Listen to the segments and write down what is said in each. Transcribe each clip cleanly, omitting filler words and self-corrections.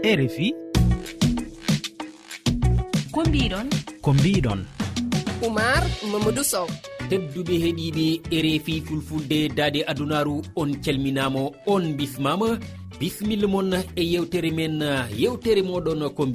RFI ko mbiɗon Oumar Mamadou Sow. tedduɓe heeɗiɓe RFI fulfulde daade adunaru on calminama on bismama bisimilla moon e yewtere men yewtere moɗon ko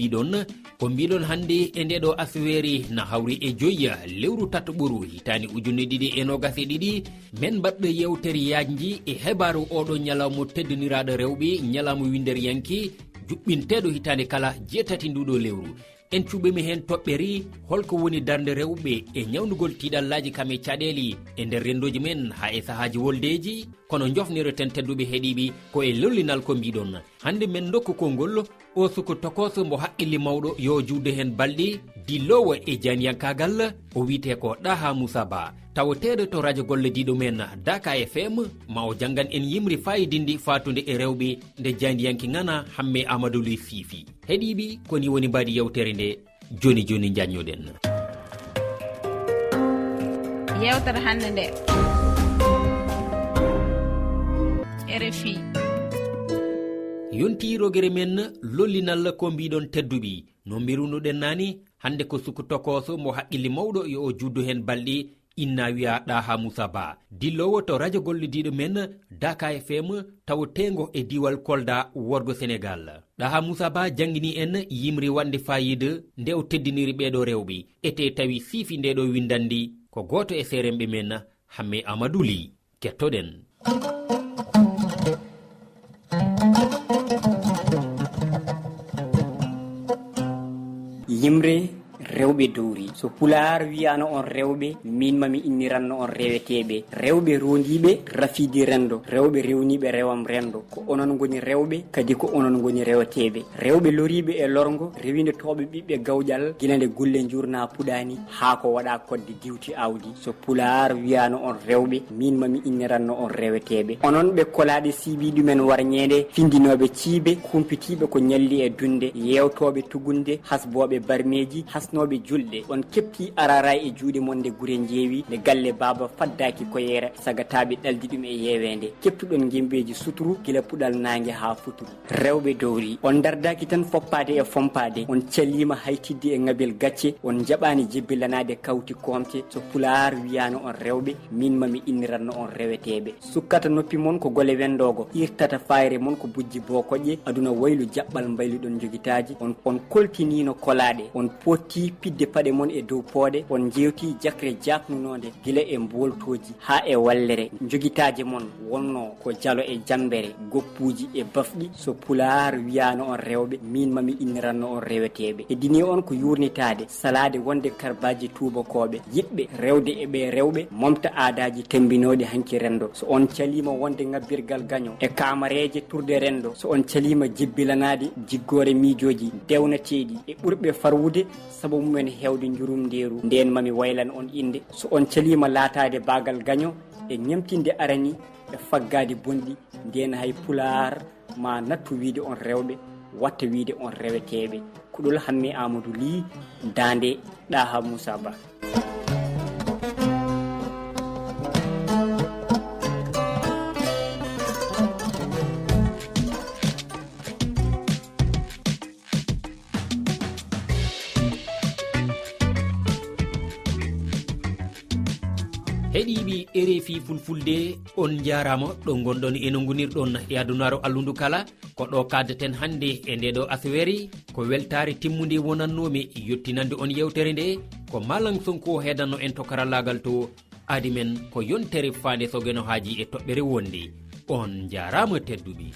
mbiɗon hande e ndeɗo asweri na hawri e joyya lewru tata ɓoru hitani ujunne ɗiɗi e nogas e ɗiɗi men mbaɗɗo yewtere yajji e hebaru oɗo ñalawmo teddiniraɗo rewɓe ñalawmo winder yanki juɓɓinteɗo hitande kala jeetati nduɗo lewru en cuɓimi hen toɓɓeri holko woni darde rewɓe e ñawnugol tiɗallaji kame caɗeli e nder rendoji men ha e sahaji woldeji kono jofniroten tedduɓe heeɗiɓe ko e lollinal ko mbiɗon hande men dokku kolngol o suku tokoso mbo haqqilli mawɗo yo juude hen balɗe dillowo e janiyankagal o wiite ko Ɗaha Moussa Ba tawateɗo to radio gollediɗo men Daka FM ma o janggan en yimri fayidindi fatude e rewɓe nde jandiyanki ngana hamme Amadou Ly Fifi heeɗiɓe koni woni mbadi yewtere nde joni jaññoɗen yewtere hande nde RFI yonti rogere men lollinal ko mbiɗon tedduɓi no mbirunoɗen nani hande ko suku tokoso mo haqqilli mawɗo yo o juddu hen balɗe inna wiya Ɗaha Moussa Ba dillowo to radio gollediɗo men Daka FM tawatengo e diwal Kolda worgo Sénégal Ɗaha Moussa Ba jangguini en yimri wande fayida nde o teddiniri ɓeɗo rewɓe ete tawi siifi ndeɗo windandi ko goto e seremɓe men hamme Amadou Ly kettoɗen yimre rewɓe dowri so pular wiyano on rewɓe min mami inniranno on reweteɓe rewɓe rondiɓe rafidi rendo rewɓe rewniɓe rewam rendo ko onon goni rewɓe kadi ko onon goni reweteɓe rewɓe loriɓe e lorgo rewinetoɓe ɓiɓɓe gawƴal gila nde gulle jurna puɗani ha ko waɗa kodde diwti awdi so pular wiyano on rewɓe min mami inniranno on reweteɓe onon ɓe kolaɗe siibi ɗumen warñede findinoɓe ciibe kumpitiɓe ko ñalli e dunde yewtoɓe tugunde hasboɓe barmeji hasnoɓe julɗe on kepti arara e juuɗe mon nde guure jeewi nde galle baba faddaki koyera sagataɓe ɗaldi ɗum e yewende keptuɗon gembeji suturu gila puɗal nangue ha futuru rewɓe dowri on dardaki tan foppade e fompade on callima haytidde e ngabel gacce on jaɓani jebbilanade kawti komte so pular wiyano on rewɓe min mami inniranno on reweteɓe sukkata noppi mon ko gole wendogo irtata fayre mon ko bujji bokoƴƴe aduna waylu jaɓɓal mbayluɗon joguitaji on koltinino kolaɗe on potti pidde paɗe mon e dow poode on jewti jakre jaknunode gila e mboltoji ha e wallere joguitaji mon wonno ko jalo e jambere goppuji e bafɗi so pular wiyano on rewɓe min mami inniranno on reweteɓe e dini on ko yurnitade salade wonde karbaji tubakoɓe yiɗɓe rewde e ɓe rewɓe momta aadaji tembinoɗe hanki rendo so on calima wonde ngabbirgal gaño e kamareje turde rendo so on calima jebbilanade jiggore miijoji dewnateɗi e ɓurɓe farwude sabu mumen hewde jurum nderu nden mami waylan on inde so on calima laatade bagal gaño e ñamtinde arani e faggade bonɗi nden hay pular ma nattu wiide on rewɓe watta wiide on reweteɓe kuɗol hamme Amadou Ly dande Ɗaha Moussa Ba heeɗiɓe RFI fulfulde on jarama ɗo gonɗon eno gonirɗon e adunaro allundu kala ko ɗo kaddeten hande e ndeɗo asweri ko weltare timmude wonannomi yettinande on yewtere nde ko Malang Sonko hedanno en to karallagal to adi men ko yontere fande sogeno haji e toɓɓere wonde on jarama tedduɓe